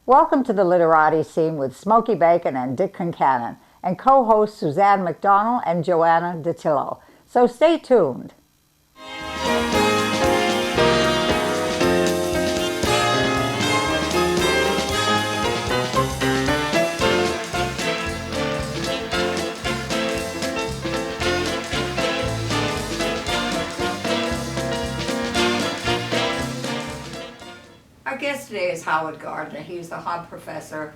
Welcome to the Literati scene with Smoki Bacon and Dick Concannon, and co-hosts Suzanne McDonald and Joanna DiTillo. So stay tuned. Our guest today is Howard Gardner. He's the Hart Professor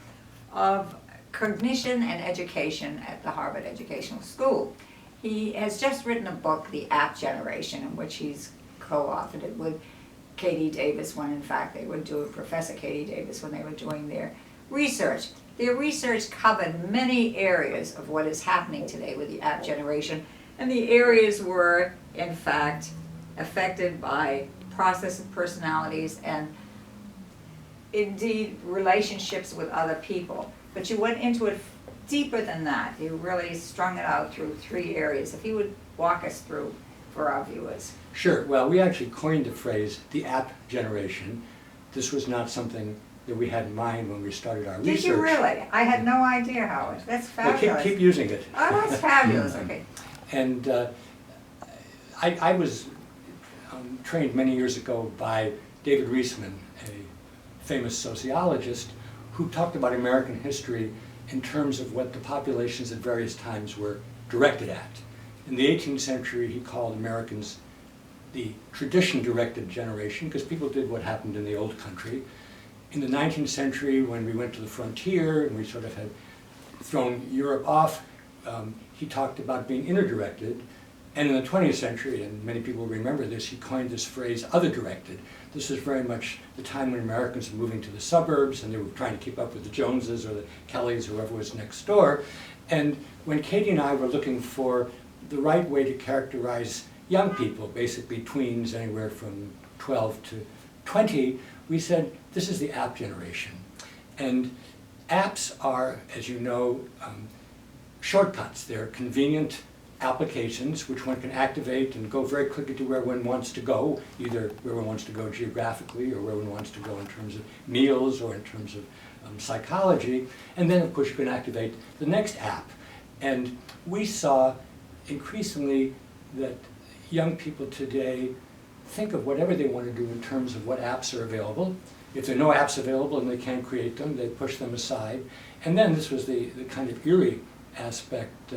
of Cognition and Education at the Harvard Educational School. He has just written a book, The App Generation, in which he's co-authored it with Katie Davis when in fact they were doing, Professor Katie Davis, when they were doing their research. Their research covered many areas of what is happening today with the app generation, and the areas were in fact affected by processive personalities and indeed relationships with other people. But you went into it deeper than that. You really strung it out through three areas. If you would walk us through for our viewers. Sure. Well, we actually coined the phrase, the app generation. This was not something that we had in mind when we started our research. Did you really? I had no idea, Howard. That's fabulous. Well, keep using it. Oh, that's fabulous. Okay. And I was trained many years ago by David Reisman, a famous sociologist, who talked about American history in terms of what the populations at various times were directed at. In the 18th century, he called Americans the tradition-directed generation, because people did what happened in the old country. In the 19th century, when we went to the frontier and we sort of had thrown Europe off, he talked about being inner-directed. And in the 20th century, and many people remember this, he coined this phrase, other-directed. This is very much the time when Americans were moving to the suburbs and they were trying to keep up with the Joneses or the Kellys, whoever was next door. And when Katie and I were looking for the right way to characterize young people, basically tweens anywhere from 12 to 20, we said, this is the app generation. And apps are, as you know, shortcuts. They're convenient applications which one can activate and go very quickly to where one wants to go, either where one wants to go geographically or where one wants to go in terms of meals or in terms of psychology. And then, of course, you can activate the next app. And we saw increasingly that young people today think of whatever they want to do in terms of what apps are available. If there are no apps available and they can't create them, they push them aside. And then this was the kind of eerie aspect,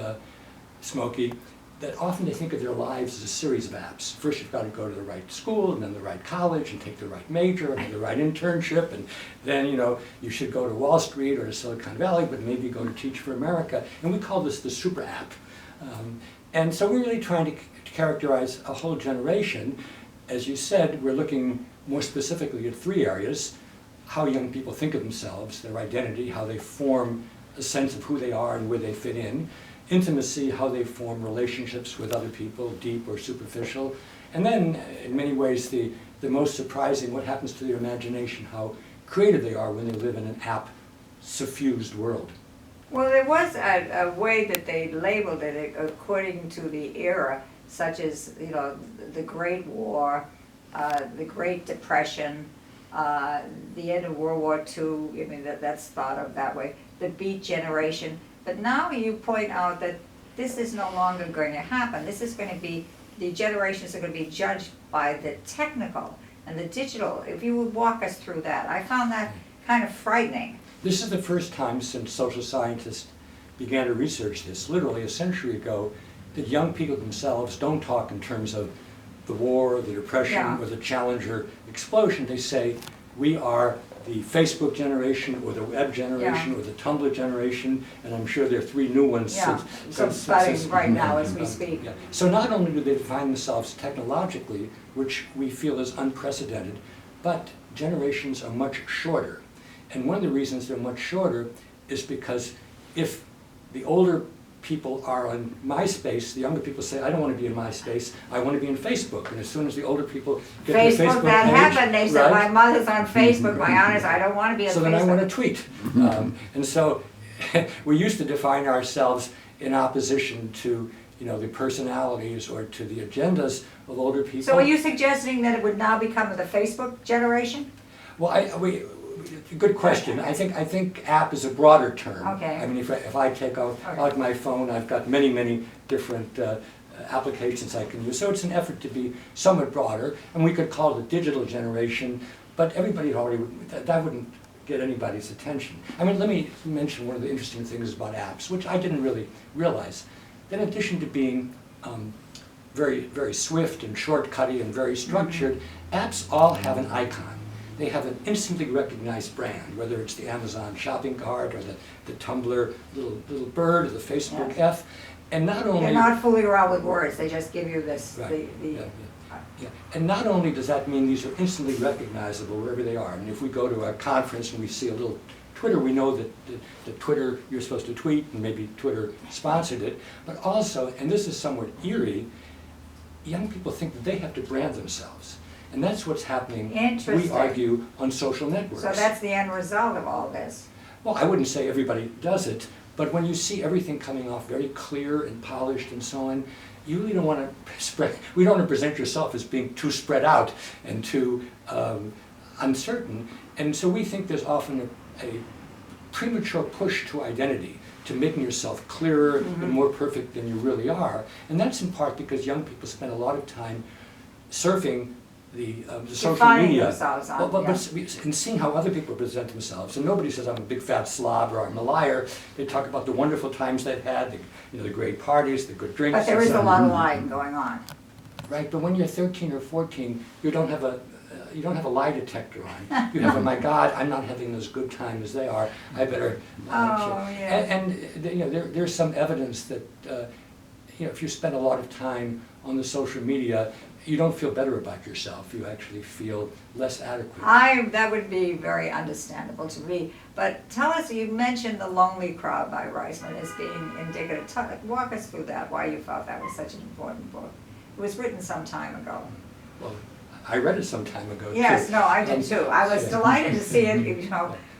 Smoki, that often they think of their lives as a series of apps. First you've got to go to the right school, and then the right college, and take the right major, and the right internship, and then you should go to Wall Street or to Silicon Valley, but maybe go to Teach for America. And we call this the super app. And so we're really trying to characterize a whole generation. As you said, we're looking more specifically at three areas: how young people think of themselves, their identity, how they form a sense of who they are and where they fit in; intimacy, how they form relationships with other people, deep or superficial; and then, in many ways, the most surprising, what happens to their imagination, how creative they are when they live in an app-suffused world. Well, there was a way that they labeled it according to the era, such as, the Great War, the Great Depression, the end of World War II. I mean, that's thought of that way. The Beat Generation. But now you point out that this is no longer going to happen. This is going to be, the generations are going to be judged by the technical and the digital. If you would walk us through that. I found that kind of frightening. This is the first time since social scientists began to research this, literally a century ago, that young people themselves don't talk in terms of the war, the depression, or the Challenger explosion. They say, we are the Facebook generation, or the web generation, or the Tumblr generation, and I'm sure there are three new ones since right now as we speak. Yeah. So not only do they define themselves technologically, which we feel is unprecedented, but generations are much shorter. And one of the reasons they're much shorter is because if the older people are on MySpace, the younger people say, I don't want to be in MySpace, I want to be in Facebook. And as soon as the older people get to the Facebook that page, happened, they said, my mother's on Facebook, my aunt I don't want to be on Facebook. So then I want to tweet. And so we used to define ourselves in opposition to the personalities or to the agendas of older people. So are you suggesting that it would now become the Facebook generation? Well, good question. I think app is a broader term. Okay. I mean, if I take out my phone, I've got many different applications I can use. So it's an effort to be somewhat broader, and we could call it a digital generation, but everybody already, that wouldn't get anybody's attention. I mean, let me mention one of the interesting things about apps, which I didn't really realize. That in addition to being very swift and shortcutty and very structured, apps all have an icon. They have an instantly recognized brand, whether it's the Amazon shopping cart or the Tumblr little bird or the Facebook F. And not only... They're not fooling around with words, they just give you this, right. Yeah. And not only does that mean these are instantly recognizable wherever they are. And if we go to a conference and we see a little Twitter, we know that the Twitter, you're supposed to tweet, and maybe Twitter sponsored it. But also, and this is somewhat eerie, young people think that they have to brand themselves. And that's what's happening, we argue, on social networks. So that's the end result of all this. Well, I wouldn't say everybody does it, but when you see everything coming off very clear and polished and so on, you really don't want to we don't want to present yourself as being too spread out and too uncertain. And so we think there's often a premature push to identity, to making yourself clearer and more perfect than you really are. And that's in part because young people spend a lot of time surfing the social media, and seeing how other people present themselves. And nobody says I'm a big fat slob or I'm a liar. They talk about the wonderful times they've had, the great parties, the good drinks. But there is a lot of lying going on. Right, but when you're 13 or 14, you don't have a lie detector on. You have a, my God, I'm not having as good time as they are. I better. There's some evidence that if you spend a lot of time on the social media, you don't feel better about yourself. You actually feel less adequate. That would be very understandable to me. But tell us, you mentioned The Lonely Crowd by Reisman as being indicative. Walk us through that, why you felt that was such an important book. It was written some time ago. Well, I read it some time ago, yes, too. No, I did too. I was delighted to see it,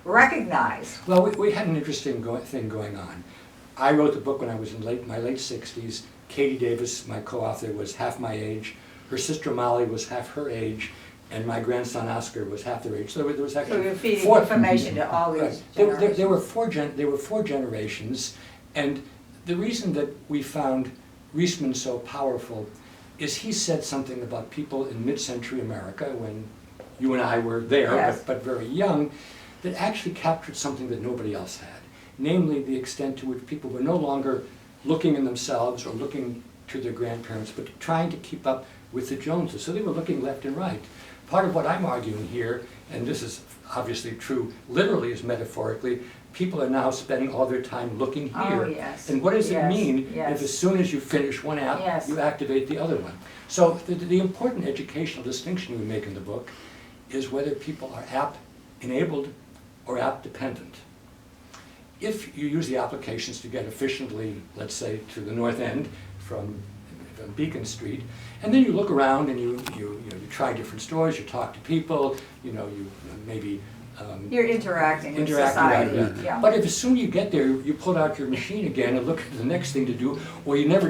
recognized. Well, we had an interesting thing going on. I wrote the book when I was in my late 60s. Katie Davis, my co-author, was half my age. Her sister Molly was half her age, and my grandson Oscar was half their age. So there was actually you're feeding information to all these generations. There were four generations, and the reason that we found Reisman so powerful is he said something about people in mid-century America when you and I were there, but very young, that actually captured something that nobody else had. Namely, the extent to which people were no longer looking in themselves or looking to their grandparents, but trying to keep up with the Joneses. So they were looking left and right. Part of what I'm arguing here, and this is obviously true literally as metaphorically, people are now spending all their time looking here. Oh, yes. And what does it mean if as soon as you finish one app, you activate the other one? So the important educational distinction we make in the book is whether people are app-enabled or app-dependent. If you use the applications to get efficiently, let's say, to the North End from Beacon Street, and then you look around and you try different stores, you talk to people, you maybe you're interacting with society. But if as soon as you get there, you pull out your machine again and look at the next thing to do, or you never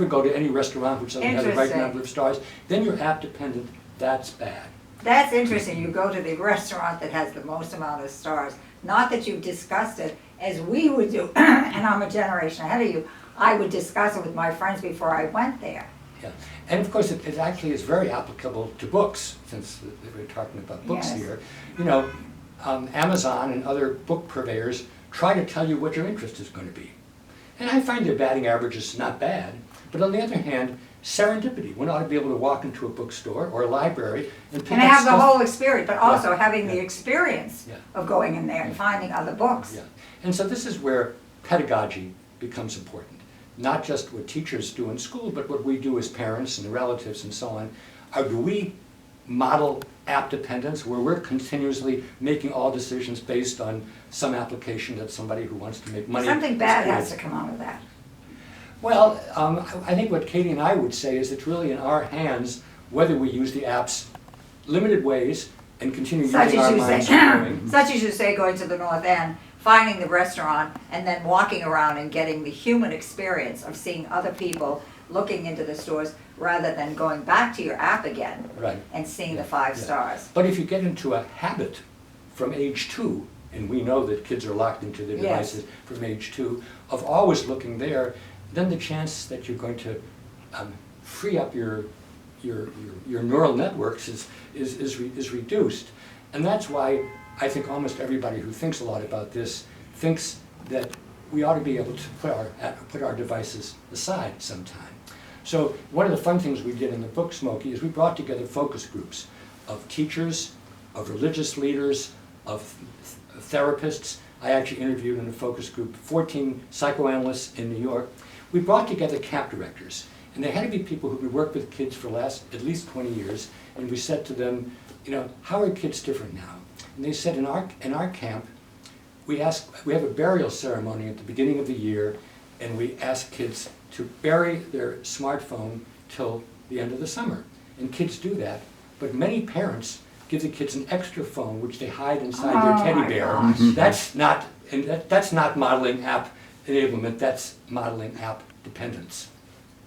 go to any restaurant which doesn't have the right number of stars, then you're app dependent. That's bad. That's interesting. You go to the restaurant that has the most amount of stars. Not that you've discussed it as we would do, and I'm a generation ahead of you. I would discuss it with my friends before I went there. Yeah, and of course it actually is very applicable to books, since we're talking about books here. Amazon and other book purveyors try to tell you what your interest is going to be. And I find their batting average is not bad, but on the other hand, serendipity. One ought to be able to walk into a bookstore or a library and pick up have stuff. The whole experience, but also having the experience of going in there and finding other books. Yeah. And so this is where pedagogy becomes important. Not just what teachers do in school, but what we do as parents and relatives and so on. Do we model app dependence where we're continuously making all decisions based on some application that somebody who wants to make money... Something bad has to come out of that. Well, I think what Katie and I would say is it's really in our hands whether we use the apps limited ways and continue using our minds. Such as you say, going to the North End, finding the restaurant, and then walking around and getting the human experience of seeing other people looking into the stores rather than going back to your app again and seeing the 5 stars. But if you get into a habit from age 2, and we know that kids are locked into their Yes. devices from age 2, of always looking there, then the chance that you're going to free up your neural networks is reduced. And that's why I think almost everybody who thinks a lot about this thinks that we ought to be able to put our devices aside sometime. So one of the fun things we did in the book, Smoki, is we brought together focus groups of teachers, of religious leaders, of therapists. I actually interviewed in a focus group 14 psychoanalysts in New York. We brought together camp directors, and they had to be people who had worked with kids for at least 20 years, and we said to them, you know, how are kids different now? And they said, in our camp, we have a burial ceremony at the beginning of the year, and we ask kids to bury their smartphone till the end of the summer. And kids do that, but many parents give the kids an extra phone which they hide inside their teddy bear. That's not modeling app enablement, that's modeling app dependence.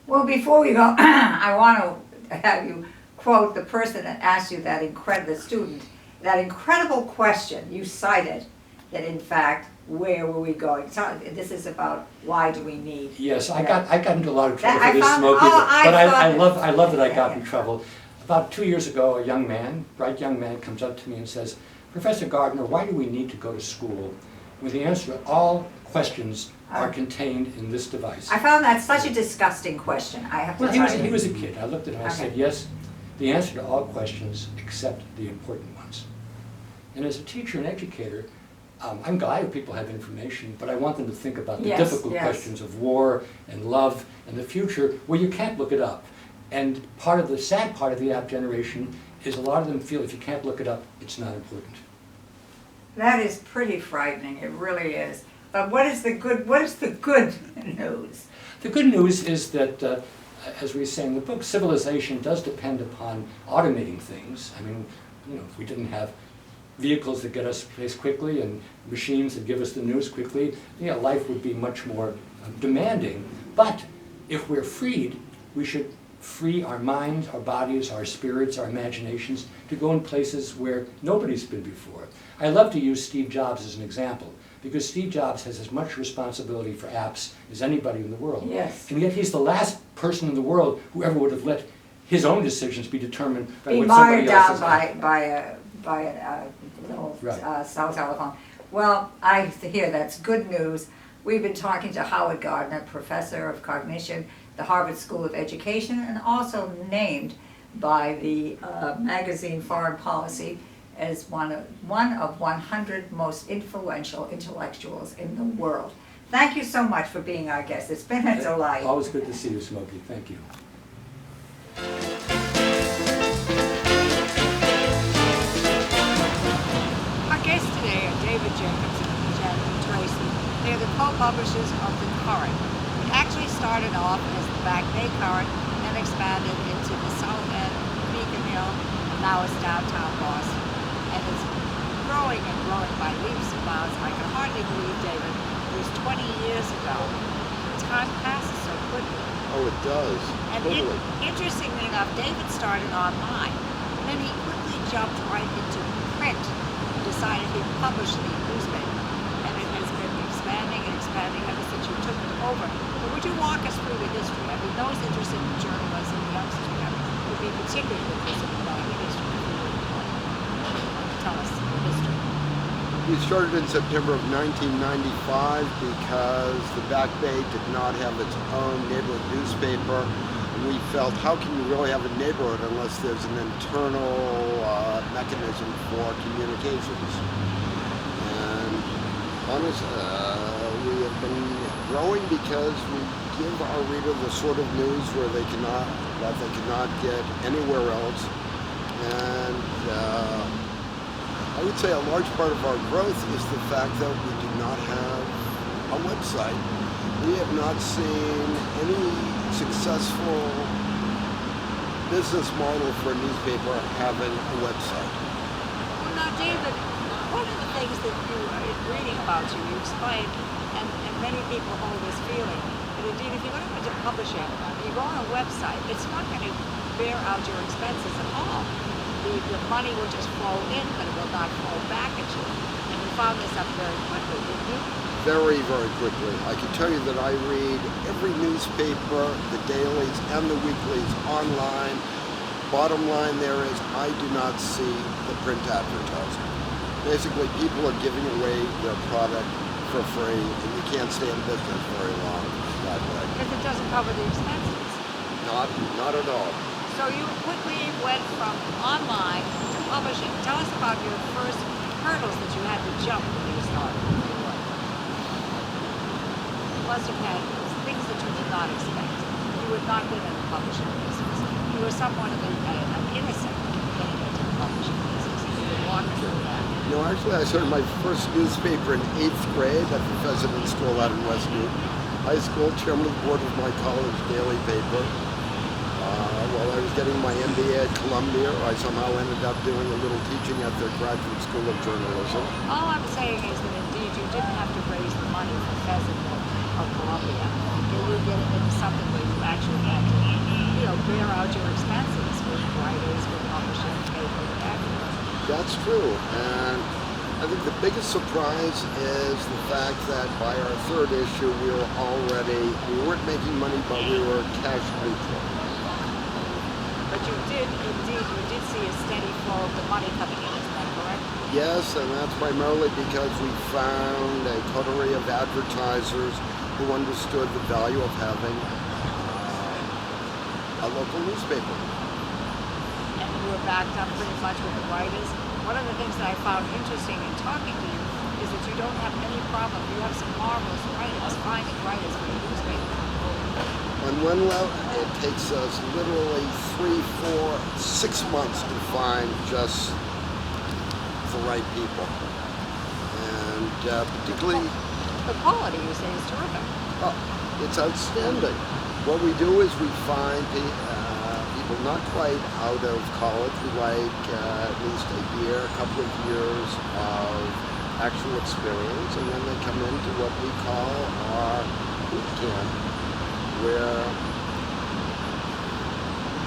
Well, before we go, I want to have you quote the person that asked you that incredible student, that incredible question you cited, that in fact, where were we going? So this is about why do we need? Yes, I that. got into a lot of trouble That for this, I found- Smoki, oh, I but thought I that- love that I got Yeah, in yeah. trouble. About 2 years ago, a young man, bright young man, comes up to me and says, Professor Gardner, why do we need to go to school when the answer to all questions are contained in this device? I found that such a disgusting question, I have to Well, tell he you. was a kid. I looked at him, I said, Okay. yes, the answer to all questions except the important ones. And as a teacher and educator, I'm glad people have information, but I want them to think about the Yes, difficult yes. questions of war and love and the future where you can't look it up. And part of the sad part of the app generation is a lot of them feel if you can't look it up, it's not important. That is pretty frightening, it really is. But what is the good news? The good news is that, as we say in the book, civilization does depend upon automating things. I mean, you know, if we didn't have vehicles that get us place quickly and machines that give us the news quickly, you know, life would be much more demanding. But if we're freed, we should free our minds, our bodies, our spirits, our imaginations to go in places where nobody's been before. I love to use Steve Jobs as an example, because Steve Jobs has as much responsibility for apps as anybody in the world. Yes. And yet he's the last person in the world who ever would have let his own decisions be determined by Be what somebody mired else down has done. by a little Right. cell telephone. Well, I hear that's good news. We've been talking to Howard Gardner, professor of cognition, the Harvard School of Education, and also named by the magazine Foreign Policy as one of 100 most influential intellectuals in the world. Thank you so much for being our guest. It's been a delight. Always good to see you, Smoki. Thank you. Our guests today are David Jacobs Genvieve Tracy. They're the co-publishers of The Courant. It actually started off as the Back Bay Courant and expanded into the South End, Beacon Hill, and now it's downtown Boston. And it's growing and growing by leaps and bounds. I can hardly believe, David, it was 20 years ago. Time passes so quickly. Oh, it does. And Totally. interestingly enough, David started online. And then he quickly jumped right into print and decided he'd publish the newspaper. And it has been expanding and expanding ever since you took it over. But would you walk us through the history? I mean, those interested in journalism, youngsters, whatever, would be particularly interested in knowing the history. Tell us the history. We started in September of 1995 because the Back Bay did not have its own neighborhood newspaper. And we felt, how can you really have a neighborhood unless there's an internal mechanism for communications? And honestly, we have been growing because we give our reader the sort of news that they cannot get anywhere else. And I would say a large part of our growth is the fact that we do not have a website. We have not seen any successful business model for a newspaper having a website. Well, now, David, one of the things that you are reading about you explained, and many people hold this feeling, that indeed if you're going to publish it, you go on a website, it's not going to bear out your expenses at all. The your money will just flow in, but it will not flow back at you. And you found this up very quickly, didn't you? Very, very quickly. I can tell you that I read every newspaper, the dailies and the weeklies online. Bottom line there is I do not see the print advertising. Basically, people are giving away their product for free, and you can't stay in business very long that way. Because it doesn't cover the expenses. Not at all. So you quickly went from online to publishing. Tell us about your first hurdles that you had to jump when you started. You must have had things that you did not expect. You had not been in the publishing business. You were somewhat of an innocent getting into the publishing business. You would walk through that. No, actually, I started my first newspaper in 8th grade at the President's School out in West Newton High School, chairman of the board of my college daily paper. While I was getting my MBA at Columbia, I somehow ended up doing a little teaching at their graduate school of journalism. All I'm saying is that indeed you didn't have to raise the money for the president of Columbia. You were getting into something where you actually had to, bear out your expenses with writers, with publishing, paper, and everything. That's true, and I think the biggest surprise is the fact that by our third issue we weren't making money, but we were cash neutral. But you did see a steady flow of the money coming in, is that correct? Yes, and that's primarily because we found a coterie of advertisers who understood the value of having a local newspaper. And you were backed up pretty much with the writers. One of the things that I found interesting in talking to you is that you don't have any problem. You have some marvelous writers, finding writers for your newspaper. On one level, it takes us literally 3, 4, 6 months to find just the right people. And particularly... The quality, you say, is terrific. Oh, it's outstanding. What we do is we find people not quite out of college, who like at least a year, a couple of years of actual experience, and then they come into what we call our boot camp, where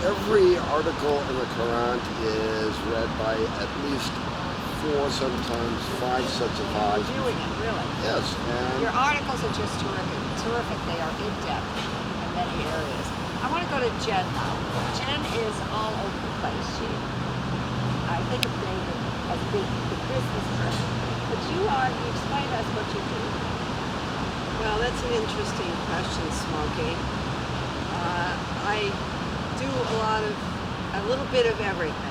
every article in the Courant is read by at least 4, sometimes 5 sets of eyes. Reviewing it, really. Yes, and your articles are just terrific. They are in depth in many areas. I want to go to Jen now. Jen is all over the place. I think of David as being the business person, but you explain to us what you do. Well, that's an interesting question, Smoki. I do a little bit of everything.